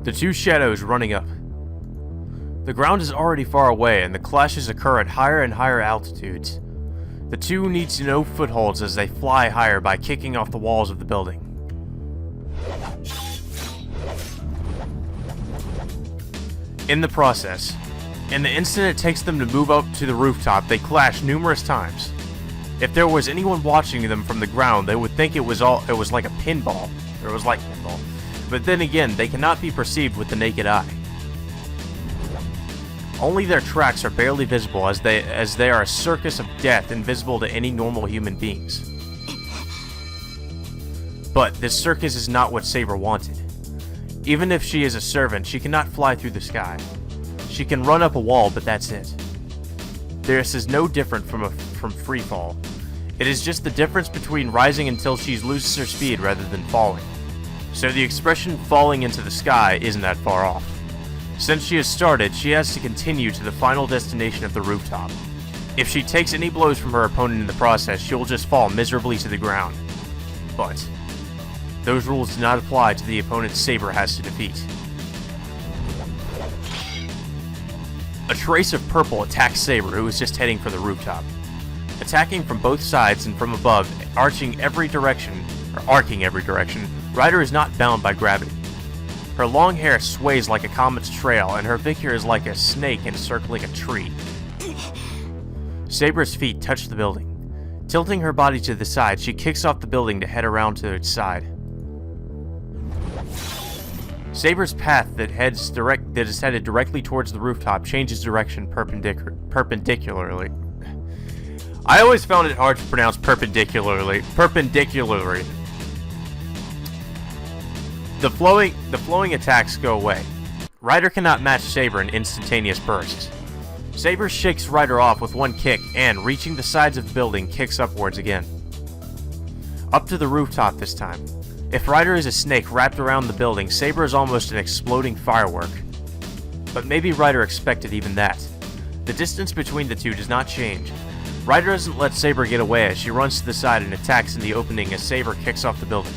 The two shadows running up. The ground is already far away, and the clashes occur at higher and higher altitudes. The two need no footholds as they fly higher by kicking off the walls of the building. In the process, in the instant it takes them to move up to the rooftop, they clash numerous times. If there was anyone watching them from the ground, they would think it was like a pinball, or it was like pinball. But then again, they cannot be perceived with the naked eye. Only their tracks are barely visible as they are a circus of death invisible to any normal human beings. But this circus is not what Saber wanted. Even if she is a servant, she cannot fly through the sky. She can run up a wall, but that's it. This is no different from free fall. It is just the difference between rising until she loses her speed rather than falling. So the expression falling into the sky isn't that far off. Since she has started, she has to continue to the final destination of the rooftop. If she takes any blows from her opponent in the process, she will just fall miserably to the ground. But those rules do not apply to the opponent Saber has to defeat. A trace of purple attacks Saber, who is just heading for the rooftop. Attacking from both sides and from above, arcing every direction, Ryder is not bound by gravity. Her long hair sways like a comet's trail, and her figure is like a snake encircling a tree. Saber's feet touch the building. Tilting her body to the side, she kicks off the building to head around to its side. Saber's path that is headed directly towards the rooftop changes direction perpendicularly. I always found it hard to pronounce perpendicularly. The flowing attacks go away. Ryder cannot match Saber in instantaneous bursts. Saber shakes Ryder off with one kick and, reaching the sides of the building, kicks upwards again. Up to the rooftop this time. If Ryder is a snake wrapped around the building, Saber is almost an exploding firework. But maybe Ryder expected even that. The distance between the two does not change. Ryder doesn't let Saber get away as she runs to the side and attacks in the opening as Saber kicks off the building.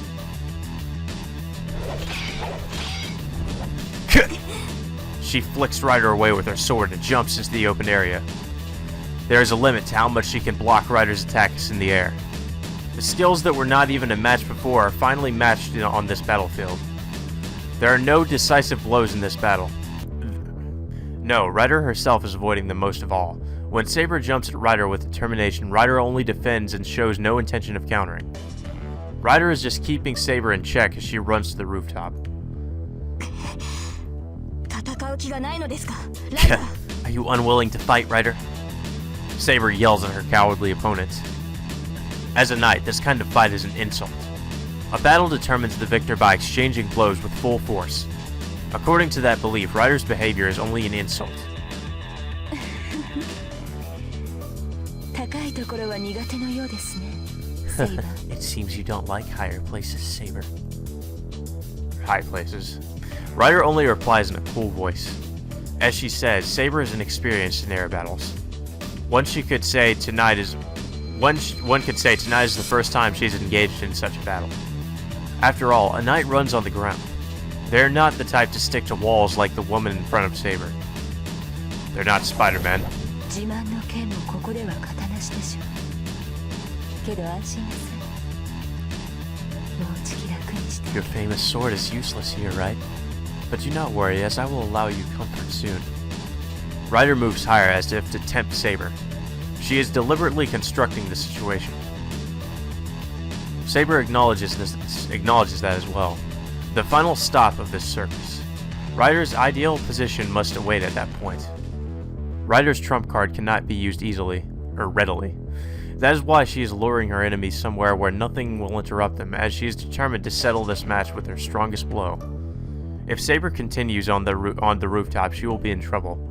She flicks Ryder away with her sword and jumps into the open area. There is a limit to how much she can block Ryder's attacks in the air. The skills that were not even a match before are finally matched on this battlefield. There are no decisive blows in this battle. No, Ryder herself is avoiding them most of all. When Saber jumps at Ryder with determination, Ryder only defends and shows no intention of countering. Ryder is just keeping Saber in check as she runs to the rooftop. Are you unwilling to fight, Ryder? Saber yells at her cowardly opponent. As a knight, this kind of fight is an insult. A battle determines the victor by exchanging blows with full force. According to that belief, Ryder's behavior is only an insult. It seems you don't like higher places, Saber. High places. Ryder only replies in a cool voice. As she says, Saber is inexperienced in air battles. One could say tonight is the first time she's engaged in such a battle. After all, a knight runs on the ground. They're not the type to stick to walls like the woman in front of Saber. They're not Spider-Man. Your famous sword is useless here, right? But do not worry, as I will allow you comfort soon. Ryder moves higher as if to tempt Saber. She is deliberately constructing the situation. Saber acknowledges that as well. The final stop of this circus. Ryder's ideal position must await at that point. Ryder's trump card cannot be used easily, or readily. That is why she is luring her enemies somewhere where nothing will interrupt them, as she is determined to settle this match with her strongest blow. If Saber continues on the rooftop, she will be in trouble.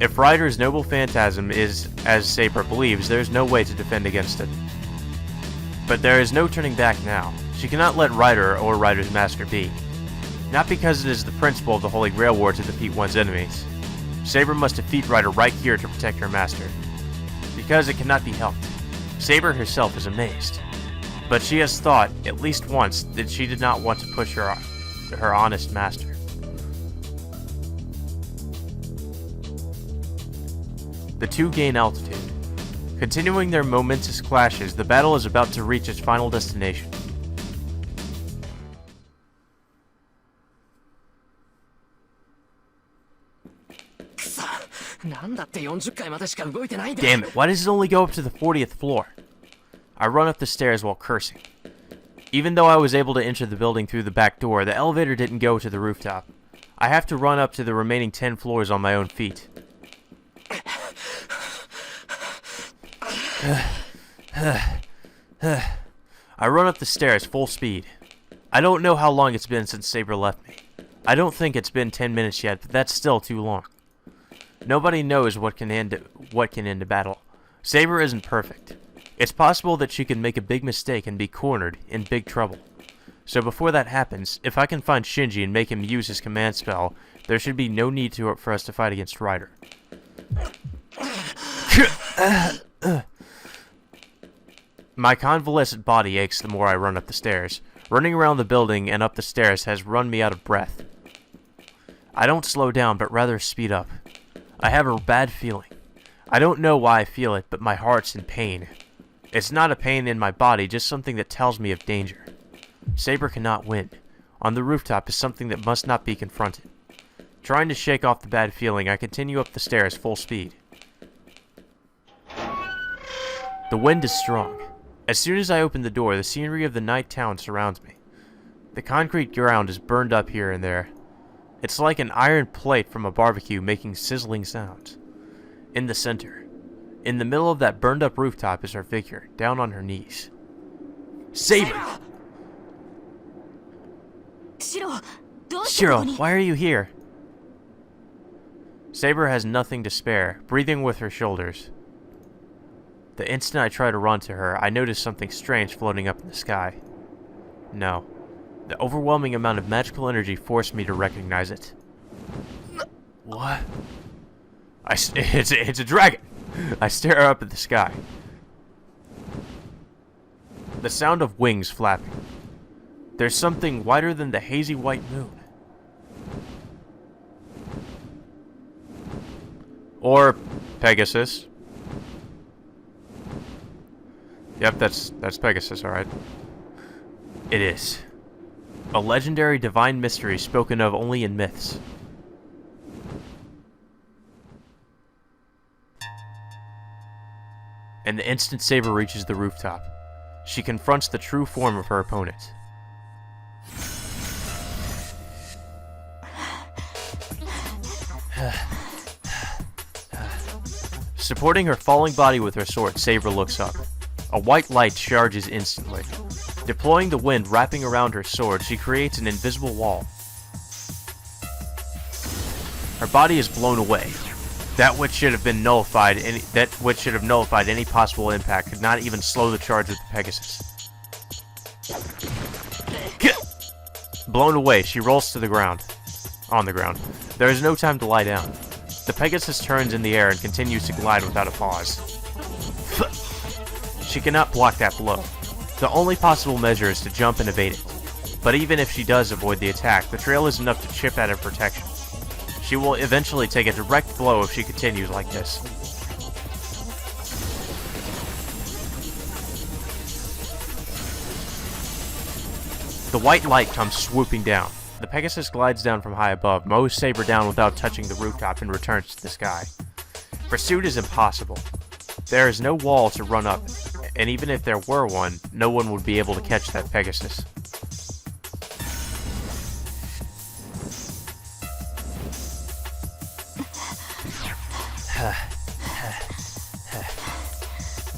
If Ryder's noble phantasm is as Saber believes, there is no way to defend against it. But there is no turning back now. She cannot let Ryder or Ryder's master be. Not because it is the principle of the Holy Grail War to defeat one's enemies. Saber must defeat Ryder right here to protect her master. Because it cannot be helped. Saber herself is amazed. But she has thought, at least once, that she did not want to push her her honest master. The two gain altitude. Continuing their momentous clashes, the battle is about to reach its final destination. Damn it, why does it only go up to the 40th floor? I run up the stairs while cursing. Even though I was able to enter the building through the back door, the elevator didn't go to the rooftop. I have to run up to the remaining 10 floors on my own feet. I run up the stairs full speed. I don't know how long it's been since Saber left me. I don't think it's been 10 minutes yet, but that's still too long. Nobody knows what can end a battle. Saber isn't perfect. It's possible that she can make a big mistake and be cornered, in big trouble. So before that happens, if I can find Shinji and make him use his command spell, there should be no need for us to fight against Ryder. My convalescent body aches the more I run up the stairs. Running around the building and up the stairs has run me out of breath. I don't slow down, but rather speed up. I have a bad feeling. I don't know why I feel it, but my heart's in pain. It's not a pain in my body, just something that tells me of danger. Saber cannot win. On the rooftop is something that must not be confronted. Trying to shake off the bad feeling, I continue up the stairs full speed. The wind is strong. As soon as I open the door, the scenery of the night town surrounds me. The concrete ground is burned up here and there. It's like an iron plate from a barbecue making sizzling sounds. In the center, in the middle of that burned up rooftop, is her figure, down on her knees. Saber! Shiro, why are you here? Saber has nothing to spare, breathing with her shoulders. The instant I try to run to her, I notice something strange floating up in the sky. No. The overwhelming amount of magical energy forced me to recognize it. What? It's a dragon! I stare up at the sky. The sound of wings flapping. There's something whiter than the hazy white moon. Or Pegasus. Yep, that's Pegasus, alright. It is. A legendary divine mystery spoken of only in myths. And the instant Saber reaches the rooftop, she confronts the true form of her opponent. Supporting her falling body with her sword, Saber looks up. A white light charges instantly. Deploying the wind wrapping around her sword, she creates an invisible wall. Her body is blown away. That which should have nullified any possible impact could not even slow the charge of the Pegasus. Blown away, she rolls to the ground. On the ground. There is no time to lie down. The Pegasus turns in the air and continues to glide without a pause. She cannot block that blow. The only possible measure is to jump and evade it. But even if she does avoid the attack, the trail is enough to chip at her protection. She will eventually take a direct blow if she continues like this. The white light comes swooping down. The Pegasus glides down from high above, mows Saber down without touching the rooftop, and returns to the sky. Pursuit is impossible. There is no wall to run up, and even if there were one, no one would be able to catch that Pegasus.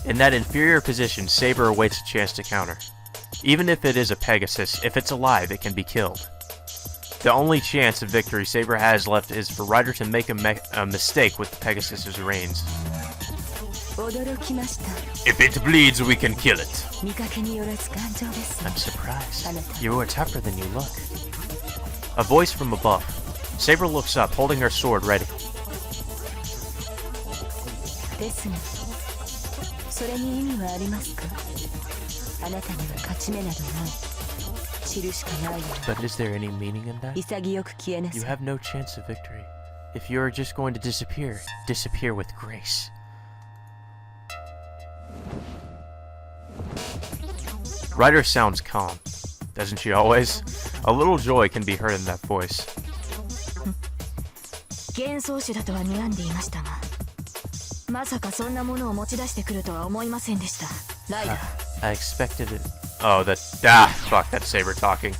In that inferior position, Saber awaits a chance to counter. Even if it is a Pegasus, if it's alive, it can be killed. The only chance of victory Saber has left is for Ryder to make a mistake with the Pegasus's reins. If it bleeds, we can kill it. I'm surprised. You are tougher than you look. A voice from above. Saber looks up, holding her sword ready. But is there any meaning in that? You have no chance of victory. If you are just going to disappear, disappear with grace. Ryder sounds calm. Doesn't she always? A little joy can be heard in that voice. I expected it. Oh, fuck, that's Saber talking.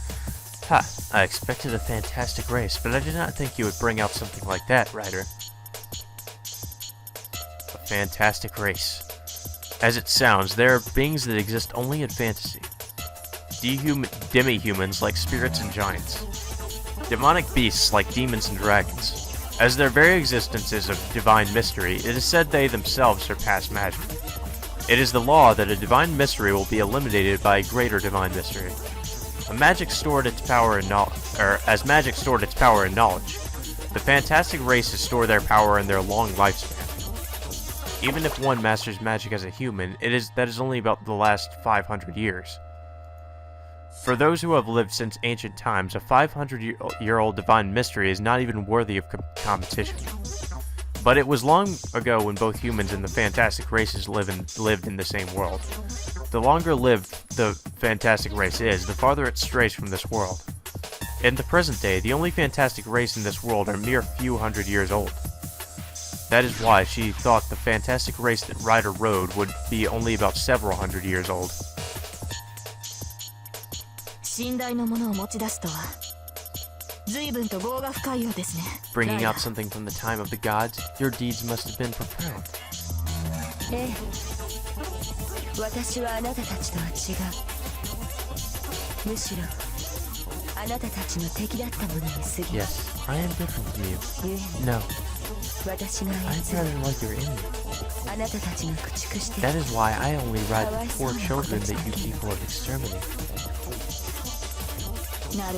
I expected a fantastic race, but I did not think you would bring out something like that, Ryder. A fantastic race. As it sounds, there are beings that exist only in fantasy. Demi-humans like spirits and giants. Demonic beasts like demons and dragons. As their very existence is of divine mystery, it is said they themselves surpass magic. It is the law that a divine mystery will be eliminated by a greater divine mystery. As magic stored its power in knowledge, the fantastic races store their power in their long lifespan. Even if one masters magic as a human, that is only about the last 500 years. For those who have lived since ancient times, a 500-year-old divine mystery is not even worthy of competition. But it was long ago when both humans and the fantastic races lived in the same world. The longer lived the fantastic race is, the farther it strays from this world. In the present day, the only fantastic race in this world are mere few hundred years old. That is why she thought the fantastic race that Ryder rode would be only about several hundred years old. Bringing out something from the time of the gods, your deeds must have been profound. Yes, I am different from you. No. I'd rather like your enemy. That is why I only ride the poor children that you people have exterminated.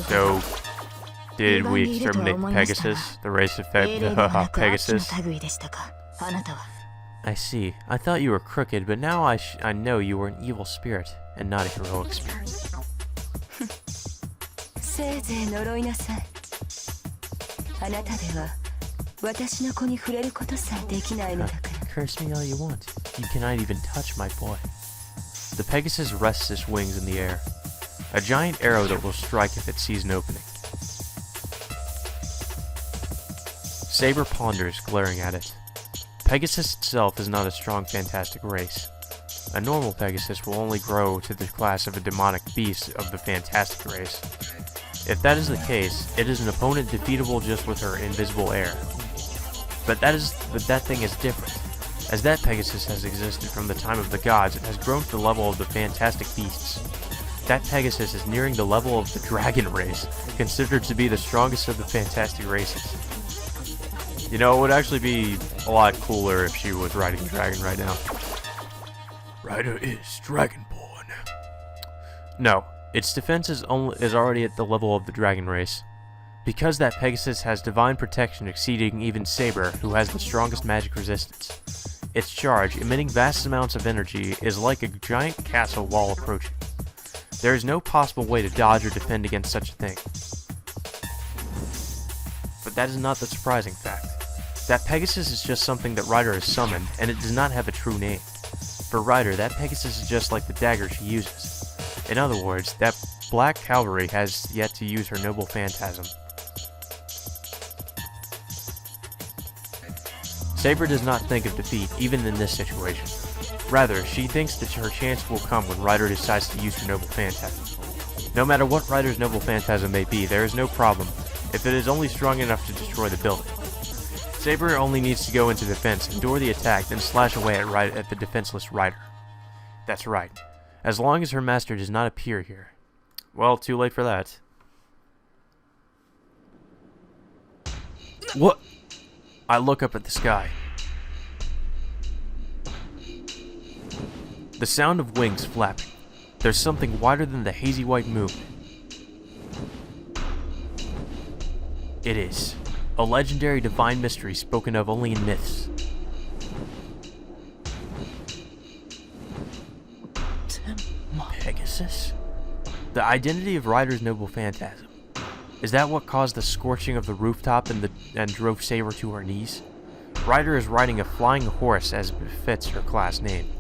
So, did we exterminate Pegasus? The race of Pegasus? I see. I thought you were crooked, but now I know you were an evil spirit, and not a heroic spirit. Curse me all you want. You cannot even touch my boy. The Pegasus rests its wings in the air. A giant arrow that will strike if it sees an opening. Saber ponders, glaring at it. Pegasus itself is not a strong fantastic race. A normal Pegasus will only grow to the class of a demonic beast of the fantastic race. If that is the case, it is an opponent defeatable just with her invisible air. But that thing is different. As that Pegasus has existed from the time of the gods, it has grown to the level of the fantastic beasts. That Pegasus is nearing the level of the dragon race, considered to be the strongest of the fantastic races. You know, it would actually be a lot cooler if she was riding a dragon right now. Ryder is Dragonborn. No, its defense is already at the level of the dragon race. Because that Pegasus has divine protection exceeding even Saber, who has the strongest magic resistance. Its charge, emitting vast amounts of energy, is like a giant castle wall approaching. There is no possible way to dodge or defend against such a thing. But that is not the surprising fact. That Pegasus is just something that Ryder has summoned, and it does not have a true name. For Ryder, that Pegasus is just like the dagger she uses. In other words, that Black Cavalry has yet to use her noble phantasm. Saber does not think of defeat, even in this situation. Rather, she thinks that her chance will come when Ryder decides to use her noble phantasm. No matter what Ryder's noble phantasm may be, there is no problem, if it is only strong enough to destroy the building. Saber only needs to go into defense, endure the attack, then slash away at the defenseless Ryder. That's right. As long as her master does not appear here. Well, too late for that. What? I look up at the sky. The sound of wings flapping. There's something wider than the hazy white moon. It is. A legendary divine mystery spoken of only in myths. Pegasus? The identity of Ryder's noble phantasm. Is that what caused the scorching of the rooftop and drove Saber to her knees? Ryder is riding a flying horse as befits her class name.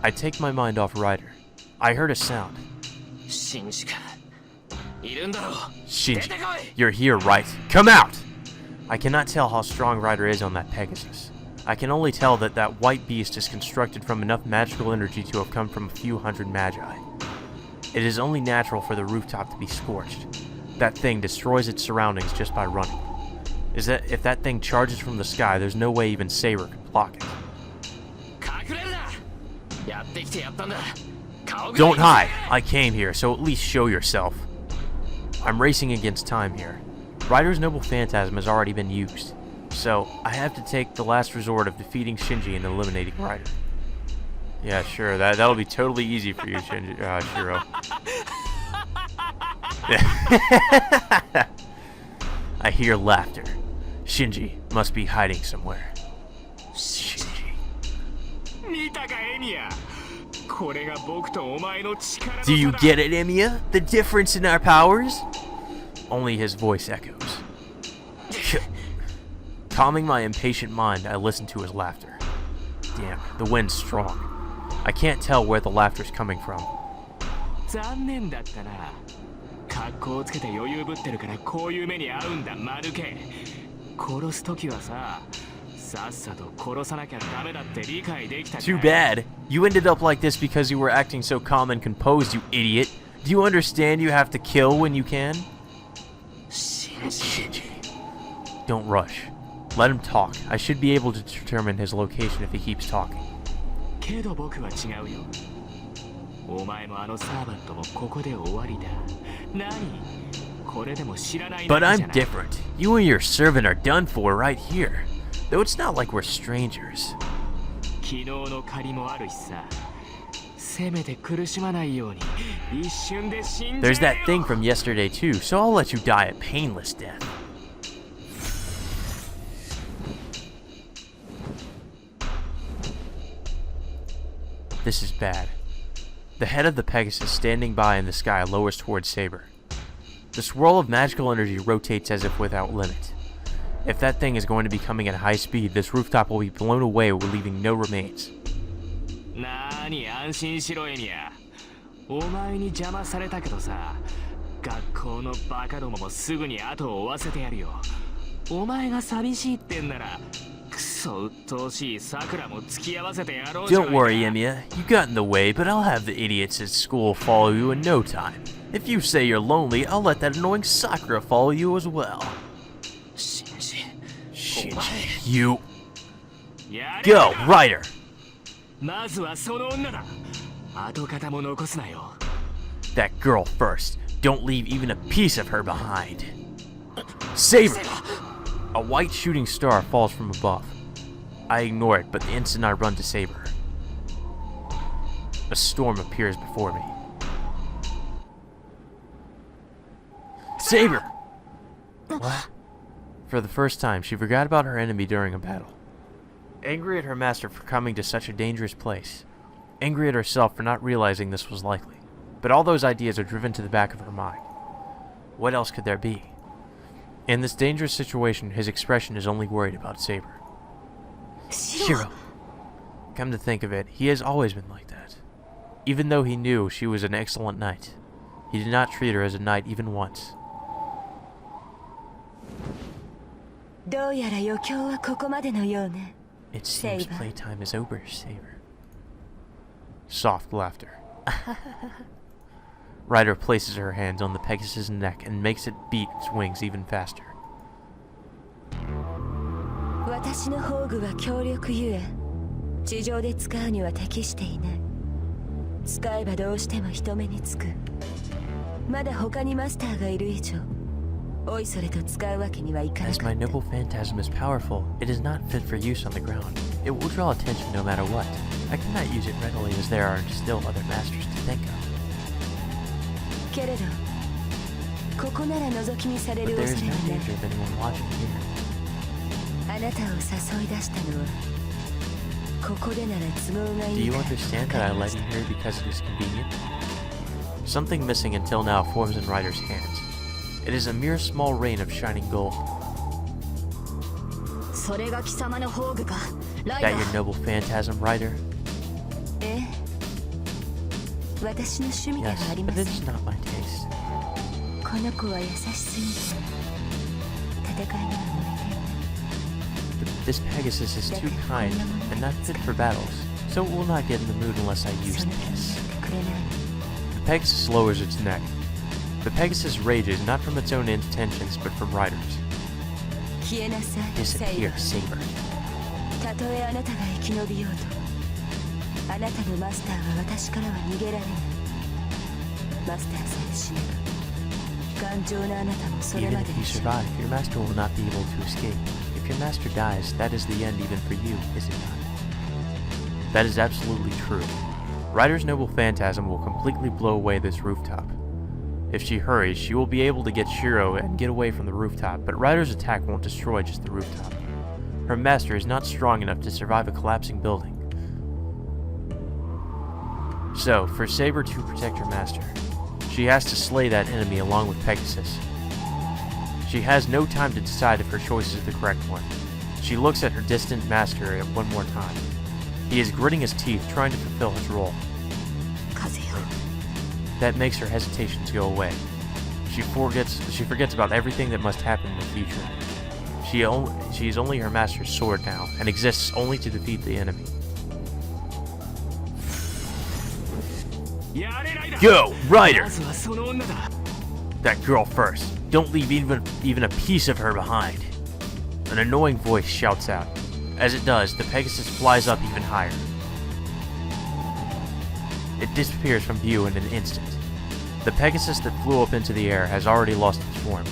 I take my mind off Ryder. I heard a sound. Shinji, you're here, right? Come out! I cannot tell how strong Ryder is on that Pegasus. I can only tell that that white beast is constructed from enough magical energy to have come from a few hundred magi. It is only natural for the rooftop to be scorched. That thing destroys its surroundings just by running. If that thing charges from the sky, there's no way even Saber could block it. Don't hide! I came here, so at least show yourself. I'm racing against time here. Ryder's noble phantasm has already been used, so I have to take the last resort of defeating Shinji and eliminating Ryder. Yeah, sure, that'll be totally easy for you, Shiro. I hear laughter. Shinji must be hiding somewhere. Shinji. Do you get it, Emiya? The difference in our powers? Only his voice echoes. Calming my impatient mind, I listen to his laughter. Damn, the wind's strong. I can't tell where the laughter's coming from. Too bad. You ended up like this because you were acting so calm and composed, you idiot. Do you understand you have to kill when you can? Shinji. Don't rush. Let him talk. I should be able to determine his location if he keeps talking. But I'm different. You and your servant are done for right here. Though it's not like we're strangers. There's that thing from yesterday too, so I'll let you die a painless death. This is bad. The head of the Pegasus standing by in the sky lowers towards Saber. The swirl of magical energy rotates as if without limit. If that thing is going to be coming at high speed, this rooftop will be blown away, leaving no remains. Don't worry, Emiya. You got in the way, but I'll have the idiots at school follow you in no time. If you say you're lonely, I'll let that annoying Sakura follow you as well. Shinji, you... Go, Ryder! That girl first. Don't leave even a piece of her behind. Saber! A white shooting star falls from above. I ignore it, but the instant I run to Saber, a storm appears before me. Saber! What? For the first time, she forgot about her enemy during a battle. Angry at her master for coming to such a dangerous place. Angry at herself for not realizing this was likely. But all those ideas are driven to the back of her mind. What else could there be? In this dangerous situation, his expression is only worried about Saber. Shiro. Come to think of it, he has always been like that. Even though he knew she was an excellent knight, he did not treat her as a knight even once. It seems playtime is over, Saber. Soft laughter. Ryder places her hands on the Pegasus' neck and makes it beat its wings even faster. As my noble phantasm is powerful, it is not fit for use on the ground. It will draw attention no matter what. I cannot use it readily as there are still other masters to think of. But there is no danger of anyone watching here. Do you understand that I led you here because it is convenient? Something missing until now forms in Ryder's hands. It is a mere small rain of shining gold. That your noble phantasm, Ryder? Yes, but it is not my taste. This Pegasus is too kind and not fit for battles, so it will not get in the mood unless I use this. The Pegasus lowers its neck. The Pegasus rages not from its own intentions, but from Ryder's. Disappear, Saber. Even if you survive, your master will not be able to escape. If your master dies, that is the end even for you, is it not? That is absolutely true. Ryder's noble phantasm will completely blow away this rooftop. If she hurries, she will be able to get Shiro and get away from the rooftop, but Ryder's attack won't destroy just the rooftop. Her master is not strong enough to survive a collapsing building. So, for Saber to protect her master, she has to slay that enemy along with Pegasus. She has no time to decide if her choice is the correct one. She looks at her distant master one more time. He is gritting his teeth, trying to fulfill his role. That makes her hesitations go away. She forgets about everything that must happen in the future. She is only her master's sword now, and exists only to defeat the enemy. Go, Ryder! That girl first. Don't leave even a piece of her behind. An annoying voice shouts out. As it does, the Pegasus flies up even higher. It disappears from view in an instant. The Pegasus that flew up into the air has already lost its form.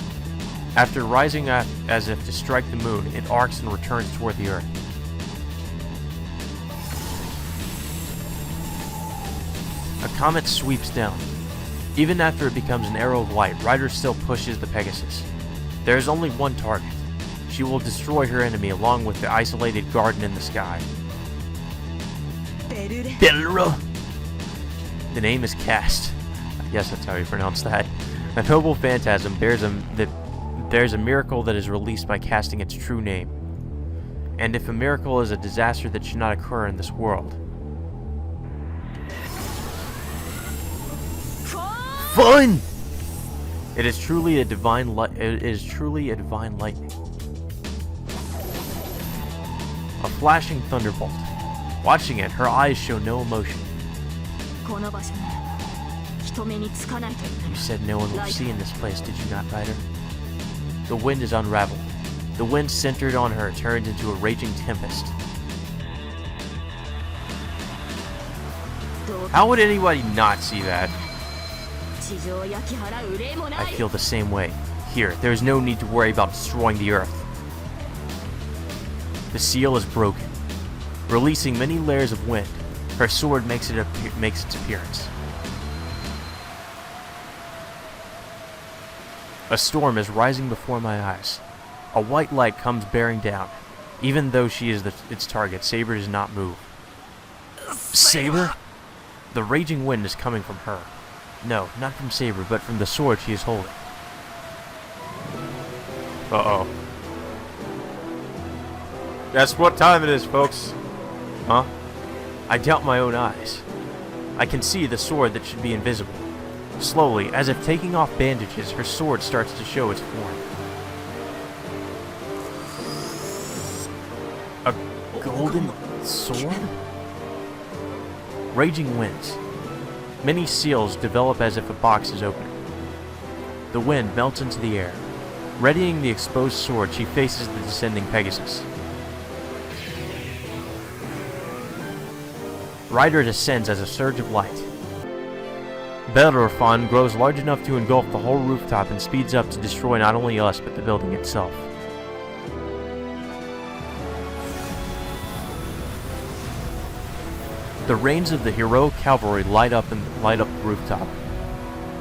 After rising up as if to strike the moon, it arcs and returns toward the Earth. A comet sweeps down. Even after it becomes an arrow of light, Ryder still pushes the Pegasus. There is only one target. She will destroy her enemy along with the isolated garden in the sky. Belra. The name is cast. I guess that's how you pronounce that. A noble phantasm bears a miracle that is released by casting its true name. And if a miracle is a disaster that should not occur in this world. Fun! It is truly a divine lightning. A flashing thunderbolt. Watching it, her eyes show no emotion. You said no one will see in this place, did you not, Ryder? The wind is unraveled. The wind centered on her turns into a raging tempest. How would anybody not see that? I feel the same way. Here, there is no need to worry about destroying the Earth. The seal is broken. Releasing many layers of wind, her sword makes its appearance. A storm is rising before my eyes. A white light comes bearing down. Even though she is its target, Saber does not move. Saber? The raging wind is coming from her. No, not from Saber, but from the sword she is holding. Uh-oh. That's what time it is, folks. Huh? I doubt my own eyes. I can see the sword that should be invisible. Slowly, as if taking off bandages, her sword starts to show its form. A golden sword? Raging winds. Many seals develop as if a box is opening. The wind melts into the air. Readying the exposed sword, she faces the descending Pegasus. Ryder descends as a surge of light. Belrofon grows large enough to engulf the whole rooftop and speeds up to destroy not only us, but the building itself. The reins of the heroic cavalry light up the rooftop.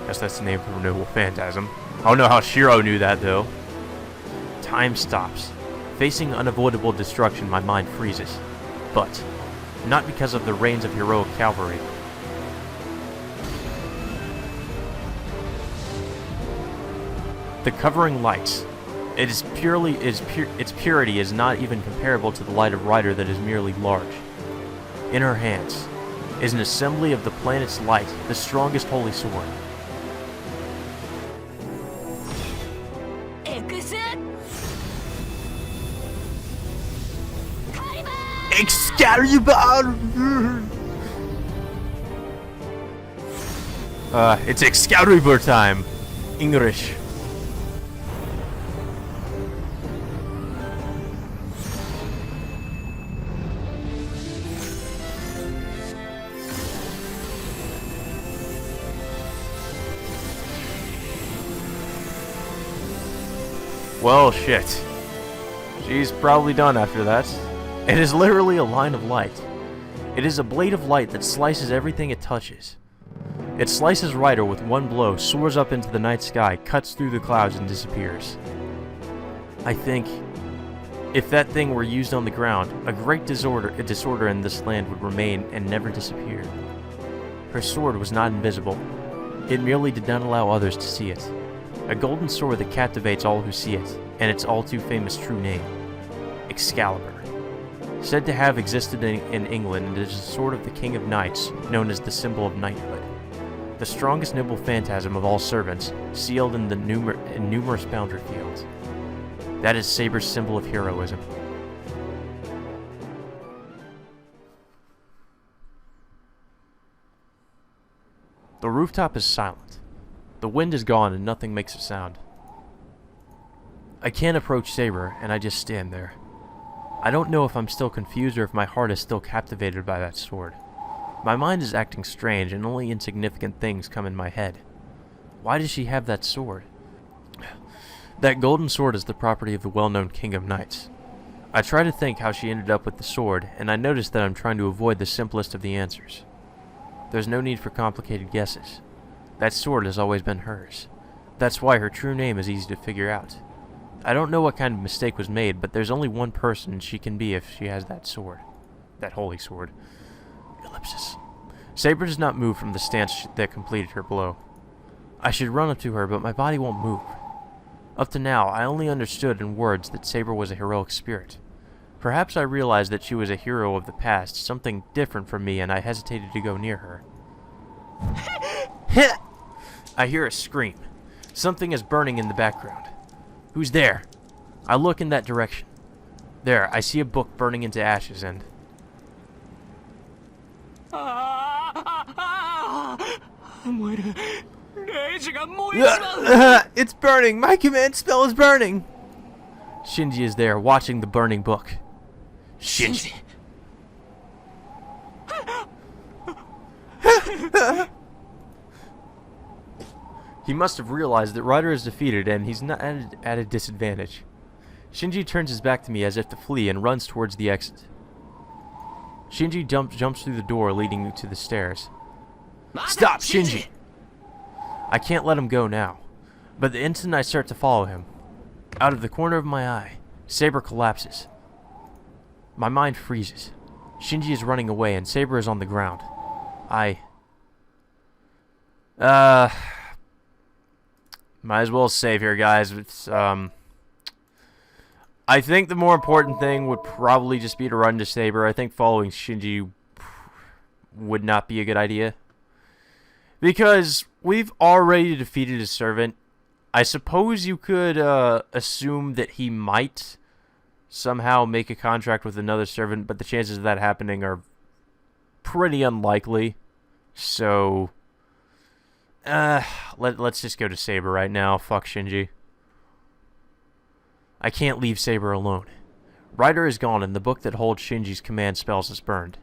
Guess that's the name for a noble phantasm. I don't know how Shiro knew that, though. Time stops. Facing unavoidable destruction, my mind freezes. But not because of the reigns of heroic cavalry. The covering lights. Its purity is not even comparable to the light of Rider that is merely large. In her hands is an assembly of the planet's light, the strongest holy sword. Excalibur! It's Excalibur time. English. Well, shit. She's probably done after that. It is literally a line of light. It is a blade of light that slices everything it touches. It slices Rider with one blow, soars up into the night sky, cuts through the clouds, and disappears. I think, if that thing were used on the ground, a great disorder in this land would remain and never disappear. Her sword was not invisible. It merely did not allow others to see it. A golden sword that captivates all who see it, and its all-too-famous true name, Excalibur. Said to have existed in England, it is the sword of the King of Knights, known as the symbol of knighthood. The strongest nimble phantasm of all servants, sealed in numerous boundary fields. That is Saber's symbol of heroism. The rooftop is silent. The wind is gone and nothing makes a sound. I can't approach Saber, and I just stand there. I don't know if I'm still confused or if my heart is still captivated by that sword. My mind is acting strange, and only insignificant things come in my head. Why does she have that sword? That golden sword is the property of the well-known King of Knights. I try to think how she ended up with the sword, and I notice that I'm trying to avoid the simplest of the answers. There's no need for complicated guesses. That sword has always been hers. That's why her true name is easy to figure out. I don't know what kind of mistake was made, but there's only one person she can be if she has that sword. That holy sword. Ellipsis. Saber does not move from the stance that completed her blow. I should run up to her, but my body won't move. Up to now, I only understood in words that Saber was a heroic spirit. Perhaps I realized that she was a hero of the past, something different from me, and I hesitated to go near her. I hear a scream. Something is burning in the background. Who's there? I look in that direction. There, I see a book burning into ashes and... It's burning! My command spell is burning! Shinji is there, watching the burning book. Shinji! He must have realized that Rider is defeated and he's not at a disadvantage. Shinji turns his back to me as if to flee and runs towards the exit. Shinji jumps through the door leading to the stairs. Stop, Shinji! I can't let him go now, but the instant I start to follow him, out of the corner of my eye, Saber collapses. My mind freezes. Shinji is running away and Saber is on the ground. Might as well save here, guys. It's, I think the more important thing would probably just be to run to Saber. I think following Shinji would not be a good idea. Because we've already defeated his servant. I suppose you could assume that he might somehow make a contract with another servant, but the chances of that happening are pretty unlikely. So... let's just go to Saber right now. Fuck Shinji. I can't leave Saber alone. Rider is gone and the book that holds Shinji's command spells is burned.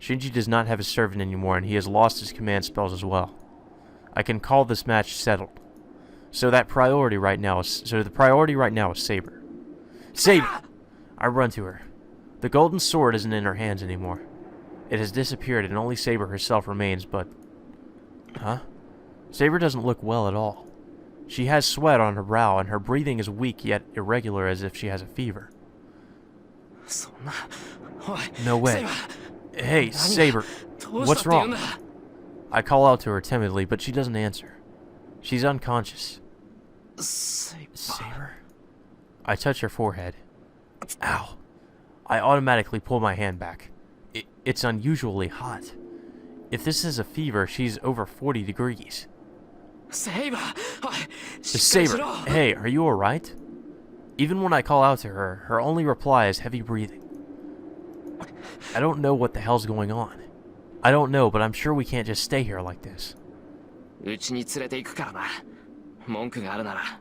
Shinji does not have a servant anymore and he has lost his command spells as well. I can call this match settled. So the priority right now is Saber. Saber! I run to her. The golden sword isn't in her hands anymore. It has disappeared and only Saber herself remains, but... Huh? Saber doesn't look well at all. She has sweat on her brow, and her breathing is weak yet irregular as if she has a fever. No way. Hey, Saber, what's wrong? I call out to her timidly, but she doesn't answer. She's unconscious. Saber? I touch her forehead. Ow. I automatically pull my hand back. It's unusually hot. If this is a fever, she's over 40 degrees. Saber! Hey, are you alright? Even when I call out to her, her only reply is heavy breathing. I don't know what the hell's going on. I don't know, but I'm sure we can't just stay here like this.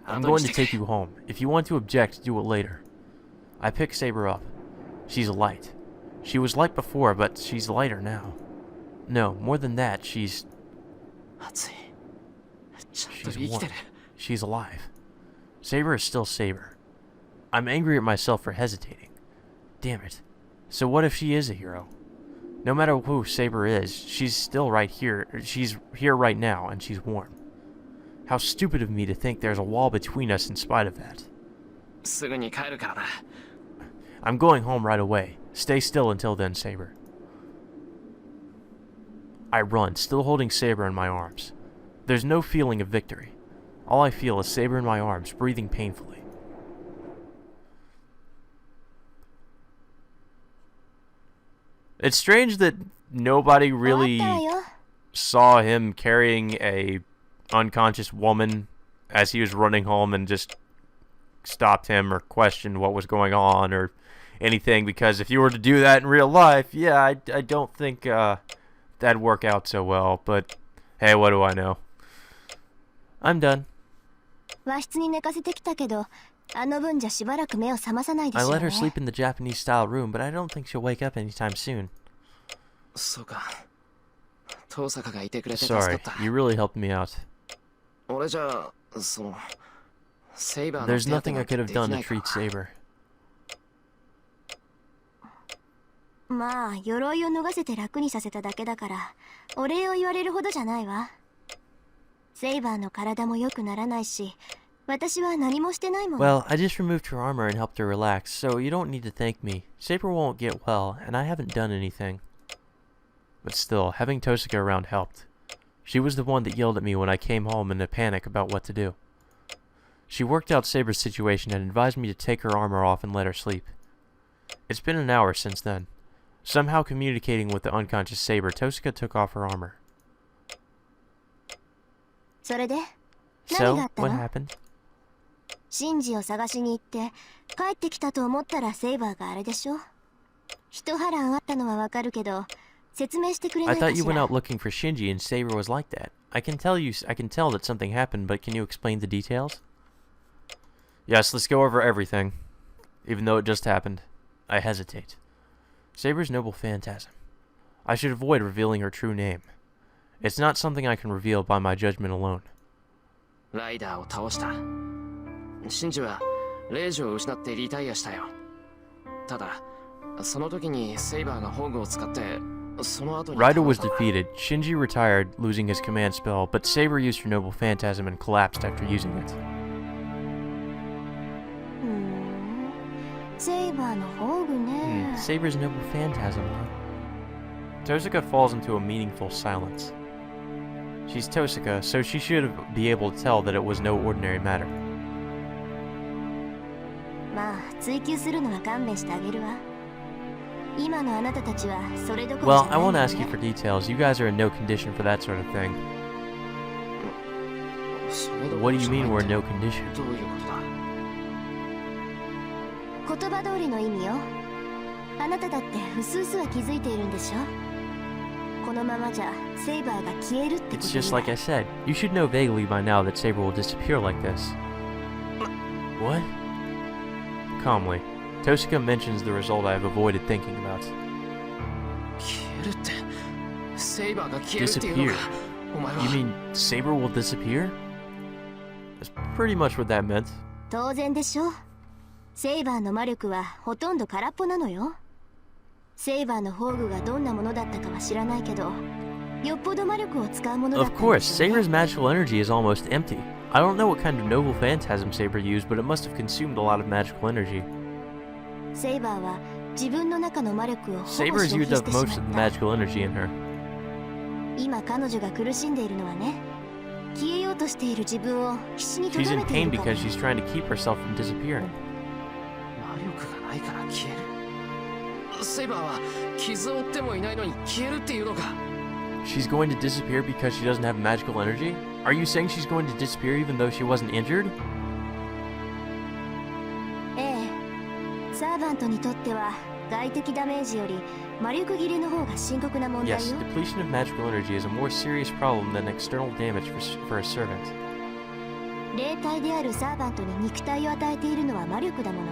I'm going to take you home. If you want to object, do it later. I pick Saber up. She's light. She was light before, but she's lighter now. No, more than that, she's warm. She's alive. Saber is still Saber. I'm angry at myself for hesitating. Damn it. So what if she is a hero? No matter who Saber is, she's still right here. She's here right now, and she's warm. How stupid of me to think there's a wall between us in spite of that. I'm going home right away. Stay still until then, Saber. I run, still holding Saber in my arms. There's no feeling of victory. All I feel is Saber in my arms, breathing painfully. It's strange that nobody really saw him carrying a unconscious woman as he was running home and just stopped him or questioned what was going on or anything, because if you were to do that in real life, yeah, I don't think that'd work out so well, but hey, what do I know? I'm done. I let her sleep in the Japanese-style room, but I don't think she'll wake up anytime soon. Sorry, you really helped me out. There's nothing I could have done to treat Saber. Well, I just removed her armor and helped her relax, so you don't need to thank me. Saber won't get well, and I haven't done anything. But still, having Tosuka around helped. She was the one that yelled at me when I came home in a panic about what to do. She worked out Saber's situation and advised me to take her armor off and let her sleep. It's been an hour since then. Somehow communicating with the unconscious Saber, Tosuka took off her armor. So, what happened? I thought you went out looking for Shinji and Saber was like that. I can tell that something happened, but can you explain the details? Yes, let's go over everything. Even though it just happened. I hesitate. Saber's noble phantasm. I should avoid revealing her true name. It's not something I can reveal by my judgment alone. I Raida was defeated, Shinji retired, losing his command spell, but Saber used her noble phantasm and collapsed after using it. Saber's noble phantasm, huh? Tosuka falls into a meaningful silence. She's Tosuka, so she should be able to tell that it was no ordinary matter. Well, I won't ask you for details. You guys are in no condition for that sort of thing. What do you mean we're in no condition? It's just like I said. You should know vaguely by now that Saber will disappear like this. What? Calmly. Tosuka mentions the result I have avoided thinking about. Disappear? You mean Saber will disappear? That's pretty much what that meant. Of course, Saber's magical energy is almost empty. I don't know what kind of noble phantasm Saber used, but it must have consumed a lot of magical energy. 自分の中の魔力をほぼ Saber has 消 used 費し up てし most of ま the った。 magical energy in her. 今彼女が苦しんでいるのはね、消えようとしている自分を必死にと She's ど in めてい pain るから。 because she's trying to keep herself from disappearing. 魔力がないから消える。セイバーは傷を負ってもいないのに消えるっていうのか。 She's going to disappear because she doesn't have magical energy? Are you saying she's going to disappear even though she wasn't injured? ええ、サーバントにとっては外的ダメージより魔力切れの方が深刻な問題よ。 Yes, depletion of magical energy is a more serious problem than external damage for a servant. 霊体であるサーバントに肉体を与えているのは魔力だもの。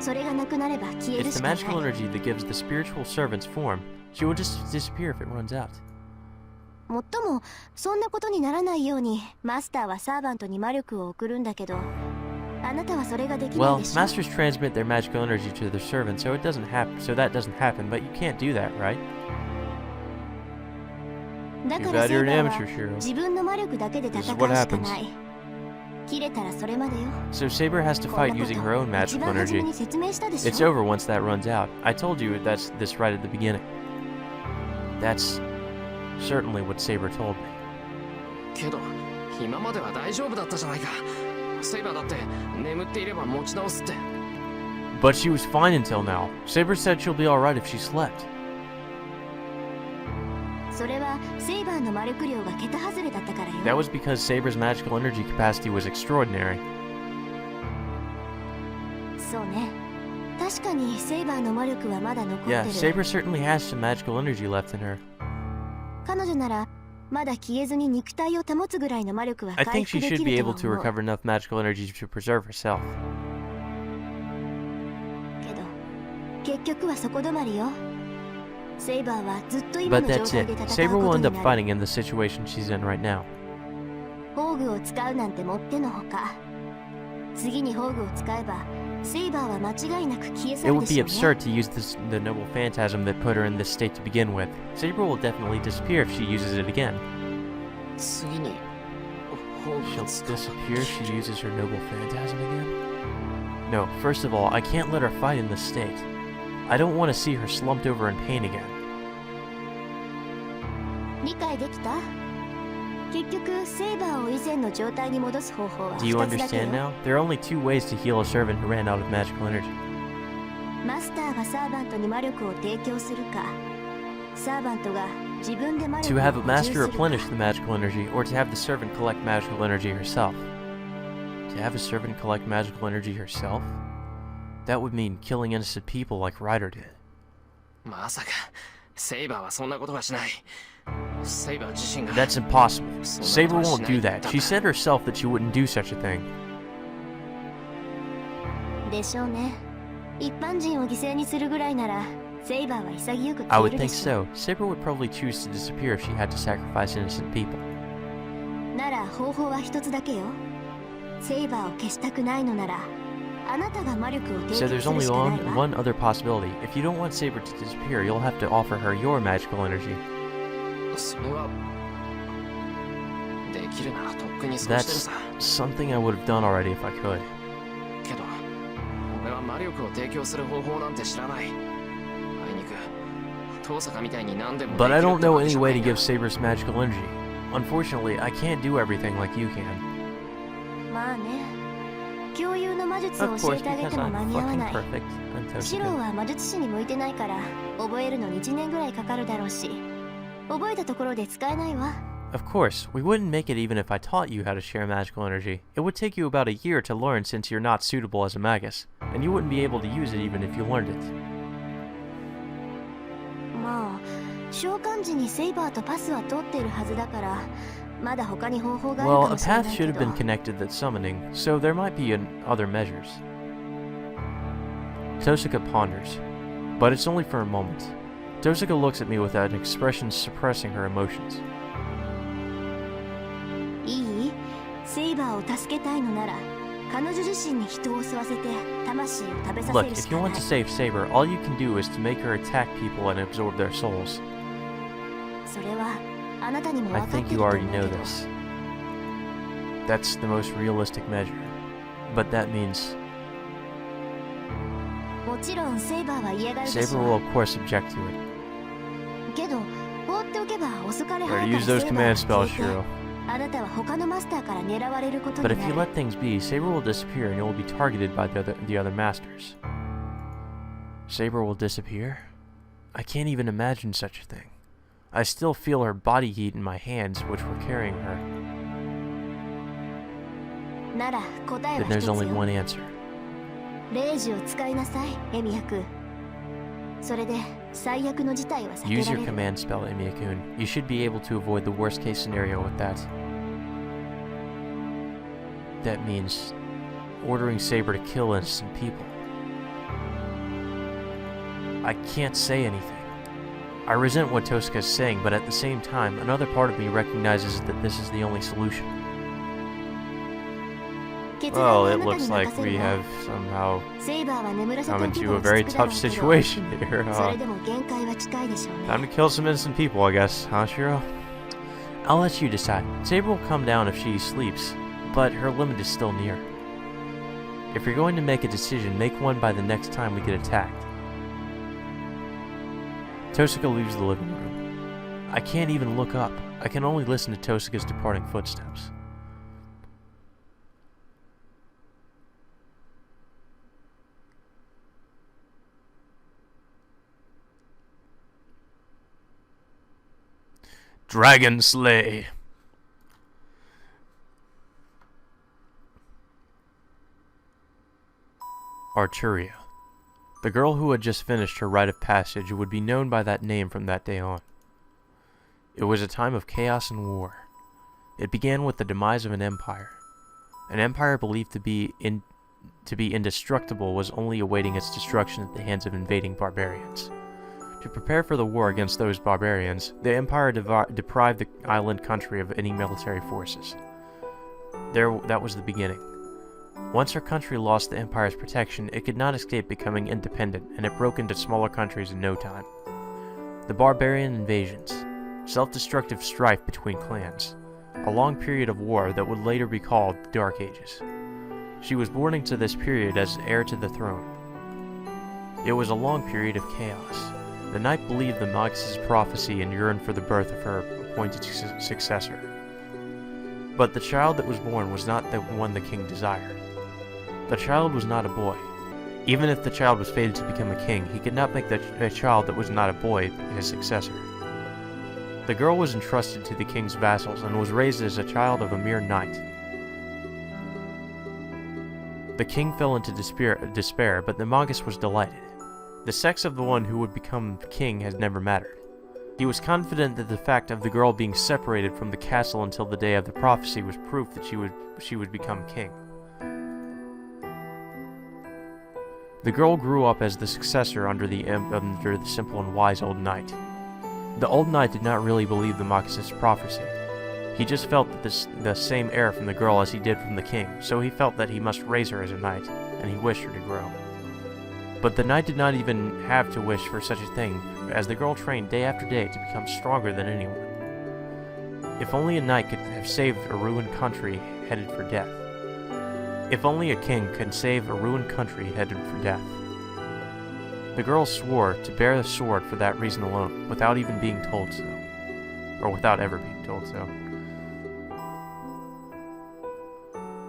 それがなくなれば消える It's し the かない。 magical energy that gives the spiritual servant's form. She will just disappear if it runs out. もっともそんなことにならないようにマスターはサーバントに魔力を送るんだけど、あなたはそれができない Well, でしょ。 masters transmit their magical energy to their servants, so that doesn't happen, but you can't do that, right? だか Too ら bad セ you're イ an バーは amateur, Shiro. 自分の魔力だけで戦う This し is what か happens. ない。切れたらそれまでよ。 So Saber has to こんな fight こと using her own 一 magical 番初め energy. に説明したでし It's ょ。 over once that runs out. I told you this right at the beginning. That's certainly what Saber told me. けど今までは大丈夫だったじゃないか。セイバーだって眠っていれば持ち直すって。 But she was fine until now. Saber said she'll be alright if she slept. それはセイバーの魔力量が桁外れだったからよ。 That was because Saber's magical energy capacity was extraordinary. そうね。確かにセイバーの魔力はまだ残って Yeah, る。 Saber certainly has some magical energy left in her. 彼女ならまだ消えずに肉体を保つぐらいの魔力は I 回 think 復 she で should き be ると able to は思う。 recover enough magical energy to preserve herself. けど結局はそこ止まりよ。セイバーはずっと今 But の状 that's 態で it. 戦 Saber うこ will と end に up なる。 fighting in the situation she's in right now. 宝具を使うなんてもってのほか。次に宝具を使えばセイバーは間違いなく消え It 去る would で be しょう absurd ね。 to use the noble phantasm that put her in this state to begin with. Saber will definitely disappear if she uses it again. 次に宝具 She'll を使う。 disappear if she uses her noble phantasm again? No, first of all, I can't let her fight in this state. I don't want to see her slumped over in pain again. 理解できた？結局セイバーを以前の状態に戻す方法は Do you 2つだけ understand よ。 now? There are only two ways to heal a servant who ran out of magical energy. マスターがサーバントに魔力を提供するか、サーバントが自分で魔力 To を have a 補充す master るか。 replenish the magical energy, or to have the servant collect magical energy herself. To have a servant collect magical energy herself? That would mean killing innocent people like Ryder did. まさかセイバーはそんなことはしない。セイバー自身が。 That's impossible. そんな Saber ことはし won't ない do んだ that. She said herself that she wouldn't do such a thing. でしょうね。一般人を犠牲にするぐらいなら、セイバーは潔く I 消え would るで think しょう。 so. Saber would probably choose to disappear if she had to sacrifice innocent people. なら方法は一つだけよ。セイバーを消したくないのなら、あなたが魔力を提 So 供 there's する only しかないわ。 one other possibility. If you don't want Saber to disappear, you'll have to offer her your magical energy. それはできるならとっくにそうしてる That's さ。 something I would have done already if I could. けど俺は魔力を提供する方法なんて知らない。あいにく遠坂みたいに何でも But I できる don't って know わけ any じゃ way な to いが give Saber's magical energy. Unfortunately, I can't do everything like you can. まあね。共有の魔術を Of 教 course, えてあげ because ても I'm 間に合わ fucking ない。 perfect. I'm シロ Toshika. は魔術師に向いてないから覚えるのに1年ぐらいかかるだろうし、覚えたところで使えないわ。 Of course, we wouldn't make it even if I taught you how to share magical energy. It would take you about a year to learn since you're not suitable as a magus, and you wouldn't be able to use it even if you learned it. まあ召喚時にセイバーとパスは通っているはずだから、まだ他に方法がある Well, か a もしれな path い should け have ど。 been connected that's summoning, so there might be other measures. Tosaka ponders, but it's only for a moment. Tosaka looks at me with an expression suppressing her emotions. いい？セイバーを助けたいのなら、彼女自身に人を吸わせて魂を食べさせ Look, るし if か you な want い to。save Saber, all you can do is to make her attack people and absorb their souls. それはあなたにも I 分かっ think てる you と思 already うけ know ど。 this. That's the most realistic measure. But that means... もちろんセイバーは嫌がるでしょ Saber will of course object to it. けど放っておけば遅かれ Better 早かれ use セ those イバーは command spells, 消え Shiro. てあなたは他のマスターから狙われることに But な if you る let things be, Saber will disappear and you will be targeted by the other masters. Saber will disappear? I can't even imagine such a thing. I still feel her body heat in my hands, which were carrying her. なら答え Then は there's 一つ only よ one answer. 0時を使いなさいエミヤ君それで最悪の事態は避け Use ら your れる command spell, Emiya-kun. You should be able to avoid the worst case scenario with that. That means ordering Saber to kill innocent people. I can't say anything. I resent what Tosuka is saying, but at the same time, another part of me recognizes that this is the only solution. 決断は Well, あ it なた looks に like 任せ we るわ have somehow セイバーは眠らせて come おけ into ば a 落 very ち着くだろ tough うけど situation here. それでも限界は近いでしょうね Time to kill some innocent people, I guess, huh, Shiro? I'll let you decide. Saber will come down if she sleeps, but her limit is still near. If you're going to make a decision, make one by the next time we get attacked. Tosuka leaves the living room. I can't even look up. I can only listen to Tosuka's departing footsteps. Dragon Slay. Arturia. The girl who had just finished her rite of passage would be known by that name from that day on. It was a time of chaos and war. It began with the demise of an empire. An empire believed to be indestructible was only awaiting its destruction at the hands of invading barbarians. To prepare for the war against those barbarians, the empire deprived the island country of any military forces. That was the beginning. Once her country lost the empire's protection, it could not escape becoming independent, and it broke into smaller countries in no time. The barbarian invasions, self-destructive strife between clans, a long period of war that would later be called the Dark Ages. She was born into this period as heir to the throne. It was a long period of chaos. The knight believed the Magus' prophecy and yearned for the birth of her appointed successor. But the child that was born was not the one the king desired. The child was not a boy. Even if the child was fated to become a king, he could not make a child that was not a boy his successor. The girl was entrusted to the king's vassals and was raised as a child of a mere knight. The king fell into despair, but the Magus was delighted. The sex of the one who would become king has never mattered. He was confident that the fact of the girl being separated from the castle until the day of the prophecy was proof that she would become king. The girl grew up as the successor under the simple and wise old knight. The old knight did not really believe the Magus' prophecy. He just felt that the same air from the girl as he did from the king, so he felt that he must raise her as a knight, and he wished her to grow. But the knight did not even have to wish for such a thing, as the girl trained day after day to become stronger than anyone. If only a knight could have saved a ruined country headed for death. If only a king could save a ruined country headed for death. The girl swore to bear the sword for that reason alone, without even being told so. Or without ever being told so.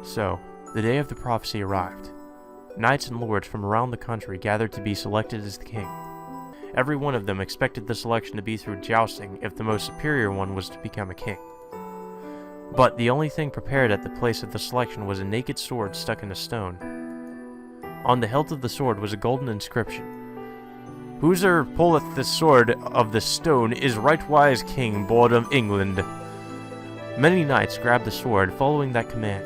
So, the day of the prophecy arrived. Knights and lords from around the country gathered to be selected as the king. Every one of them expected the selection to be through jousting if the most superior one was to become a king. But the only thing prepared at the place of the selection was a naked sword stuck in a stone. On the hilt of the sword was a golden inscription. Whoso pulleth the sword of the stone is rightwise king born of England. Many knights grabbed the sword, following that command.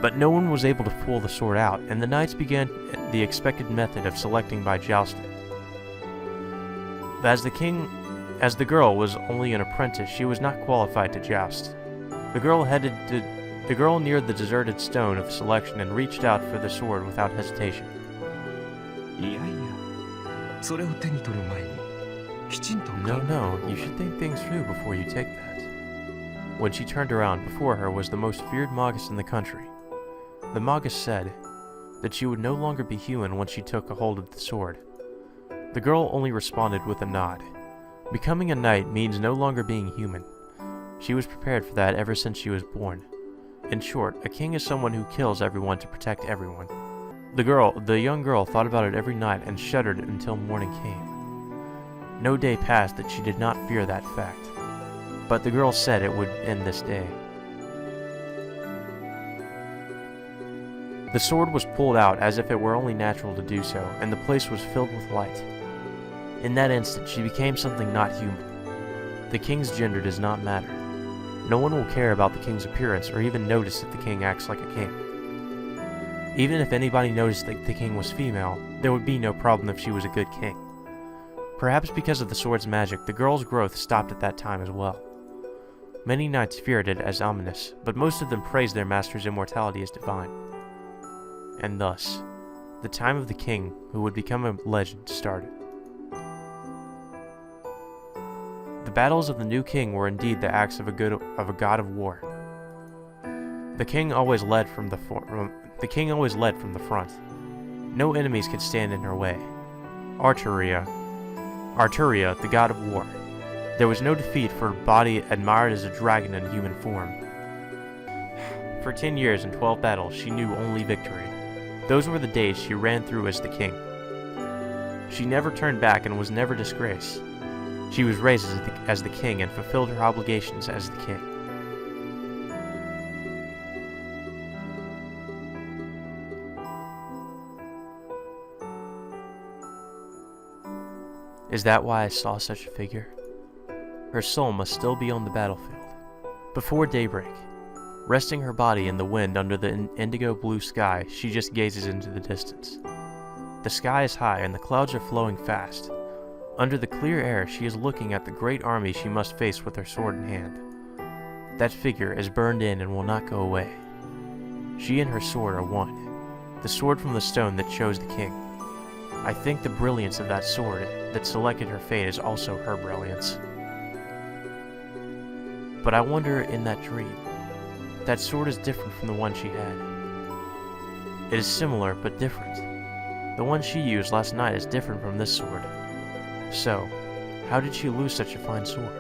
But no one was able to pull the sword out, and the knights began the expected method of selecting by jousting. As the girl was only an apprentice, she was not qualified to joust. The girl neared the deserted stone of selection and reached out for the sword without hesitation. No, you should think things through before you take that. When she turned around, before her was the most feared Magus in the country. The Magus said, that she would no longer be human once she took a hold of the sword. The girl only responded with a nod. Becoming a knight means no longer being human. She was prepared for that ever since she was born. In short, a king is someone who kills everyone to protect everyone. The young girl thought about it every night and shuddered until morning came. No day passed that she did not fear that fact. But the girl said it would end this day. The sword was pulled out as if it were only natural to do so, and the place was filled with light. In that instant, she became something not human. The king's gender does not matter. No one will care about the king's appearance or even notice that the king acts like a king. Even if anybody noticed that the king was female, there would be no problem if she was a good king. Perhaps because of the sword's magic, the girl's growth stopped at that time as well. Many knights feared it as ominous, but most of them praised their master's immortality as divine. And thus, the time of the king who would become a legend started. The battles of the new king were indeed the acts of a god of war. The king always led from the front. No enemies could stand in her way. Arturia, the god of war. There was no defeat for a body admired as a dragon in human form. For 10 years and 12 battles, she knew only victory. Those were the days she ran through as the king. She never turned back and was never disgraced. She was raised as the king and fulfilled her obligations as the king. Is that why I saw such a figure? Her soul must still be on the battlefield. Before daybreak, resting her body in the wind under the indigo blue sky, she just gazes into the distance. The sky is high and the clouds are flowing fast. Under the clear air, she is looking at the great army she must face with her sword in hand. That figure is burned in and will not go away. She and her sword are one, the sword from the stone that chose the king. I think the brilliance of that sword that selected her fate is also her brilliance. But I wonder, in that dream, that sword is different from the one she had. It is similar, but different. The one she used last night is different from this sword. So, how did she lose such a fine sword?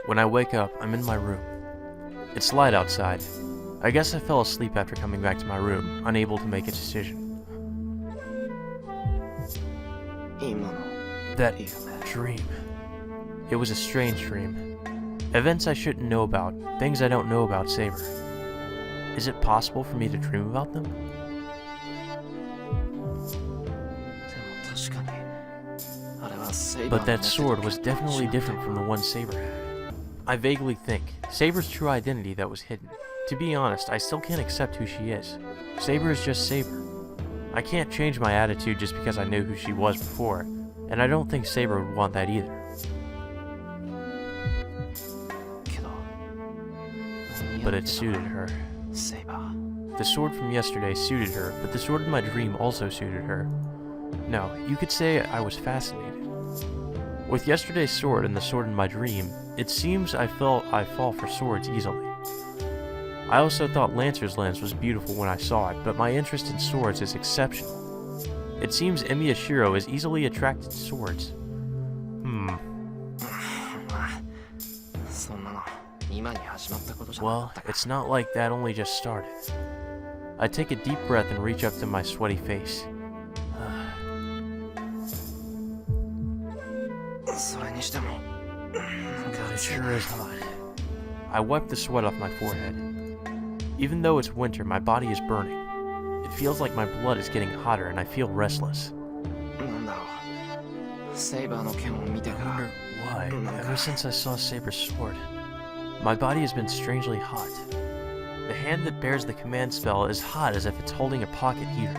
When I wake up, I'm in my room. It's light outside. I guess I fell asleep after coming back to my room, unable to make a decision. That dream. It was a strange dream. Events I shouldn't know about, things I don't know about Saber. Is it possible for me to dream about them? But that sword was definitely different from the one Saber had. I vaguely think Saber's true identity that was hidden. To be honest, I still can't accept who she is. Saber is just Saber. I can't change my attitude just because I knew who she was before, and I don't think Saber would want that either. But it suited her. The sword from yesterday suited her, but the sword in my dream also suited her. No, you could say I was fascinated. With yesterday's sword and the sword in my dream, it seems I fall for swords easily. I also thought Lancer's lance was beautiful when I saw it, but my interest in swords is exceptional. It seems Emiyashiro is easily attracted to swords. Well, it's not like that only just started. I take a deep breath and reach up to my sweaty face. God, it sure is hot. I wipe the sweat off my forehead. Even though it's winter, my body is burning. It feels like my blood is getting hotter and I feel restless. I wonder why, ever since I saw Saber's sword, my body has been strangely hot. The hand that bears the command spell is hot as if it's holding a pocket heater.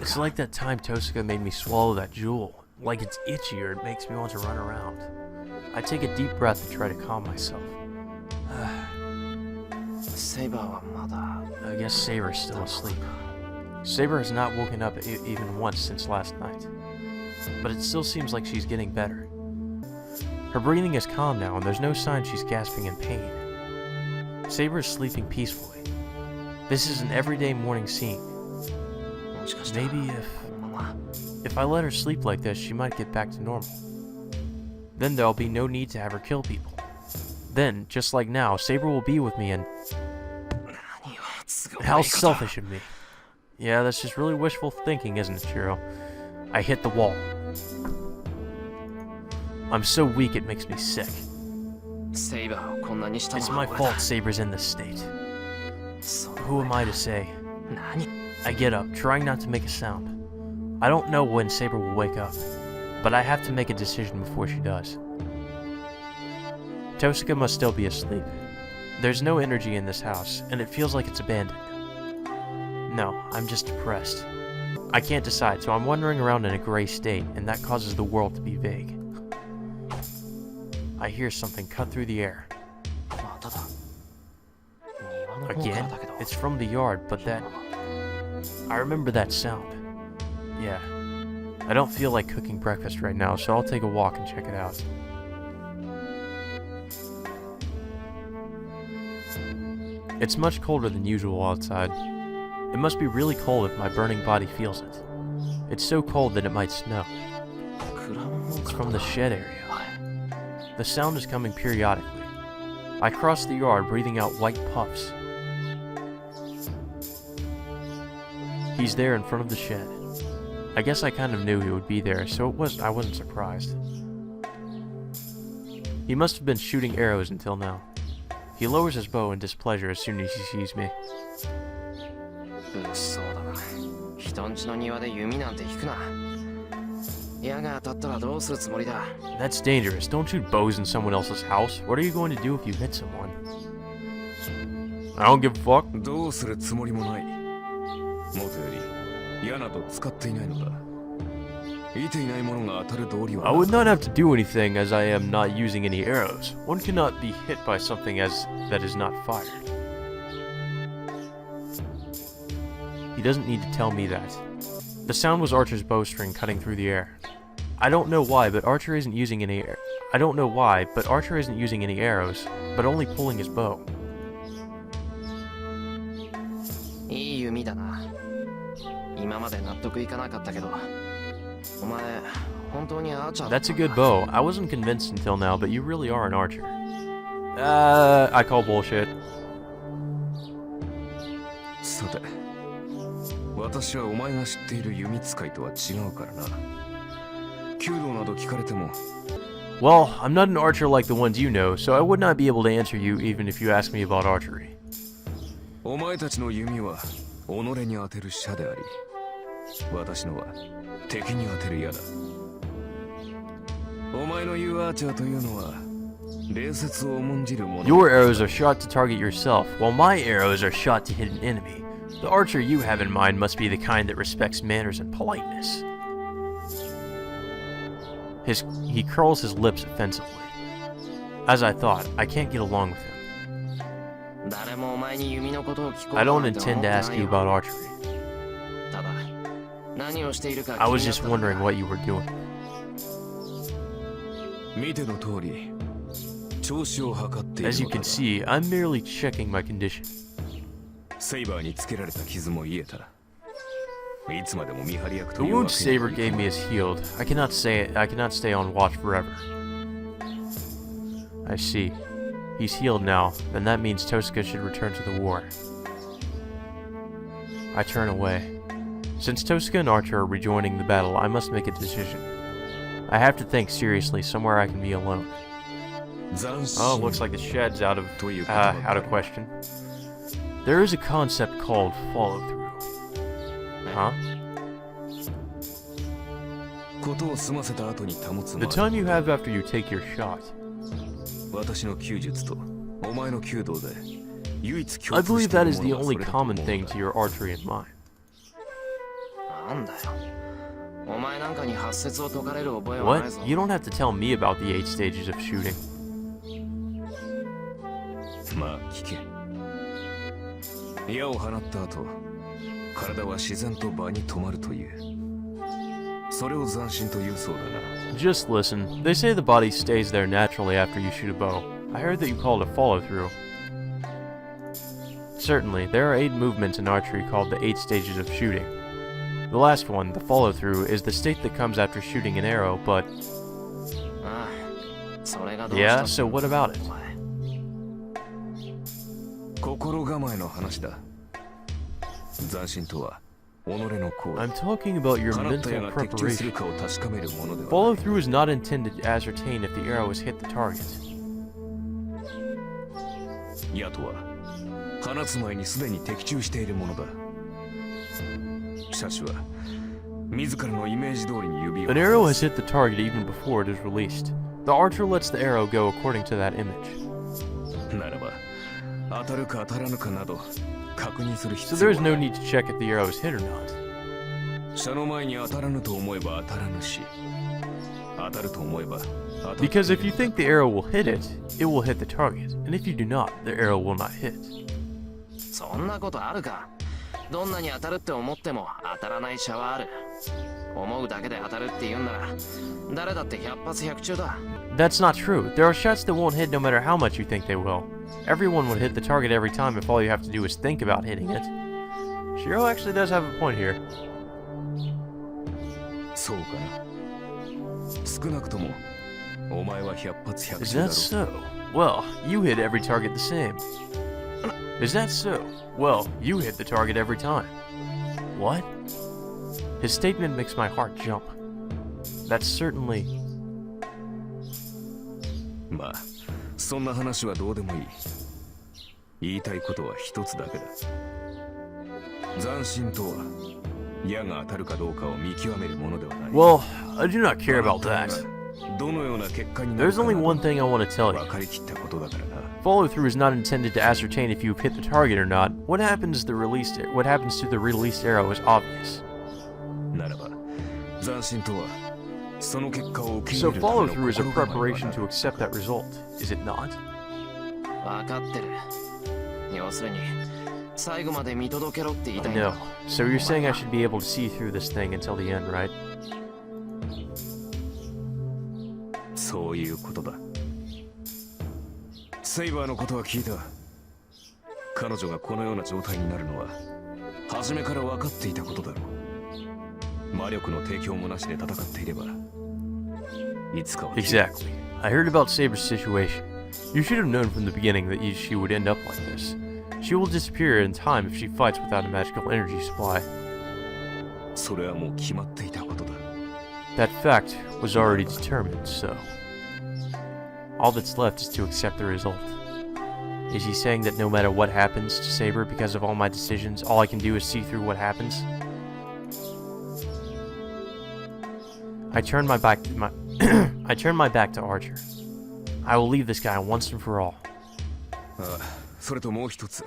It's like that time Tosaka made me swallow that jewel. Like it's itchy or it makes me want to run around. I take a deep breath to try to calm myself. セイバーはまだ I guess Saber's still asleep. Saber has not woken up even once since last night. But it still seems like she's getting better. Her breathing is calm now, and there's no sign she's gasping in pain. Saber is sleeping peacefully. This is an everyday morning scene. Maybe if I let her sleep like this, she might get back to normal. Then there'll be no need to have her kill people. Then, just like now, Saber will be with me and... How selfish of me. Yeah, that's just really wishful thinking, isn't it, Shiro? I hit the wall. I'm so weak it makes me sick. It's my fault Saber's in this state. Who am I to say? I get up, trying not to make a sound. I don't know when Saber will wake up, but I have to make a decision before she does. Tosuka must still be asleep. There's no energy in this house, and it feels like it's abandoned. No, I'm just depressed. I can't decide, so I'm wandering around in a gray state, and that causes the world to be vague. I hear something cut through the air. Again? It's from the yard, but that... I remember that sound. Yeah. I don't feel like cooking breakfast right now, so I'll take a walk and check it out. It's much colder than usual outside. It must be really cold if my burning body feels it. It's so cold that it might snow. It's from the shed area. The sound is coming periodically. I cross the yard, breathing out white puffs. He's there in front of the shed. I guess I kind of knew he would be there, so I wasn't surprised. He must have been shooting arrows until now. He lowers his bow in displeasure as soon as he sees me. That's dangerous. Don't shoot bows in someone else's house. What are you going to do if you hit someone? I don't give a fuck. I would not have to do anything as I am not using any arrows. One cannot be hit by something that is not fired. He doesn't need to tell me that. The sound was Archer's bowstring cutting through the air. I don't know why, but Archer isn't using any arrows, but only pulling his bow. That's a good bow. I wasn't convinced until now, but you really are an archer. I call bullshit. Well, I'm not an archer like the ones you know, so I would not be able to answer you even if you asked me about archery. Your arrows are shot to target yourself, while my arrows are shot to hit an enemy. The archer you have in mind must be the kind that respects manners and politeness. He curls his lips offensively. As I thought, I can't get along with him. I don't intend to ask you about archery. I was just wondering what you were doing. As you can see, I'm merely checking my condition. The wound Saber gave me is healed. I cannot stay on watch forever. I see. He's healed now, then that means Tosuka should return to the war. I turn away. Since Tosuka and Archer are rejoining the battle, I must make a decision. I have to think seriously somewhere I can be alone. Oh, looks like the shed's out of question. There is a concept called follow-through. Huh? The time you have after you take your shot. I believe that is the only common thing to your archery and mine. What? You don't have to tell me about the 8 stages of shooting. 矢を放った後、体は自然と場に止まるという。それを斬新というそうだな。 Just listen. They say the body stays there naturally after you shoot a bow. I heard that you call it a follow-through. Certainly, there are 8 movements in archery called the 8 stages of shooting. The last one, the follow-through, is the state that comes after shooting an arrow, but... Yeah, so what about it? 心構えの話だ。斬新とは己の行為。 I'm talking about your 放った矢 mental が的中する preparation. かを確かめるものではない。 Follow-through is not intended to ascertain if the arrow has hit the target. 矢とは放つ前にすでに的中しているものだ。射手は自らのイメージ通りに指を An arrow has hit the target even before it is released. The archer lets the arrow go according to that image. ならば当たるか当たらぬかなど確認する So 必要 there is は no ない。 need to check if the arrow is hit or not. 射の前に当たらぬと思えば当たらぬし、当たると思えば当たる。 Because if you think the arrow will hit it, it will hit the target. And if you do not, the arrow will not hit. そんなことあるか。どんなに当たるって思っても当たらない射はある。思うだけで当たるって言うんなら誰だって100発100中だ。 That's not true. There are shots that won't hit no matter how much you think they will. Everyone would hit the target every time if all you have to do is think about hitting it. Shiro actually does have a point here. そうかな。少なくともお前は100発100 Is 中だ that ろう。 so? Well, you hit every target the same. Is that so? Well, you hit the target every time. What? His statement makes my heart jump. That's certainly... まあそんな話はどうでもいい。言いたいことは一つだけだ。斬新とは矢が当たるかどうかを見極めるものではない。 Well, I do not care about that. どのような結果になる There's か only など one thing I want to tell you. 分かりきったことだからな。 Follow-through is not intended to ascertain if you've hit the target or not. What happens to the released arrow is obvious. ならば斬新とはその結果を受け So 入れるための follow-through is a 心構えは preparation な to accept that result, is it not? 分かってる。要するに最後まで見届けろって言いたいん No. だ。 So you're saying I should be able to see through this thing until the end, right? そういうことだ。セイバーのことは聞いた。彼女がこのような状態になるのは初めから分かっていたことだろう。魔力の提供もなしで戦っていればいつかは Exactly. I heard about Saber's situation. You should have known from the beginning that she would end up like this. She will disappear in time if she fights without a magical energy supply. それはもう決まっていたことだ。 That fact was already determined, so... All that's left is to accept the result. Is he saying that no matter what happens to Saber because of all my decisions, all I can do is see through what happens? I turn my back to Archer. I will leave this guy once and for all. ああ、それともう一つ。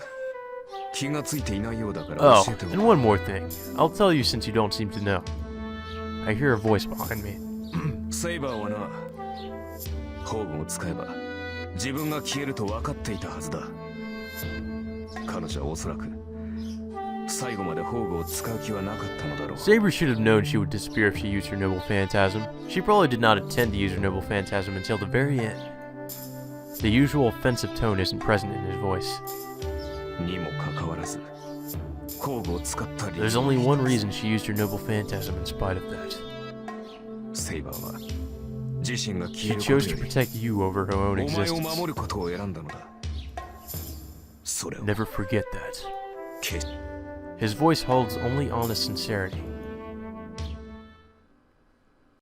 気がついていないようだから Oh, 教えて and も one more thing. I'll tell you since you don't seem to know. I hear a voice behind me. セイバーはな、宝具を使えば自分が消えると分かっていたはずだ。彼女はおそらく最後まで宝具を使う気はなかったのだろう。 Saber should have known she would disappear if she used her noble phantasm. She probably did not intend to use her noble phantasm until the very end. The usual offensive tone isn't present in his voice. にもかかわらず宝具を使った理由 There's only one reason she used her noble phantasm in spite of that. セイバーは自身が消 She えること chose よ to り protect you over her own お前を existence. 守ることを選んだのだ。それを Never forget that. 決し His voice holds only honest sincerity.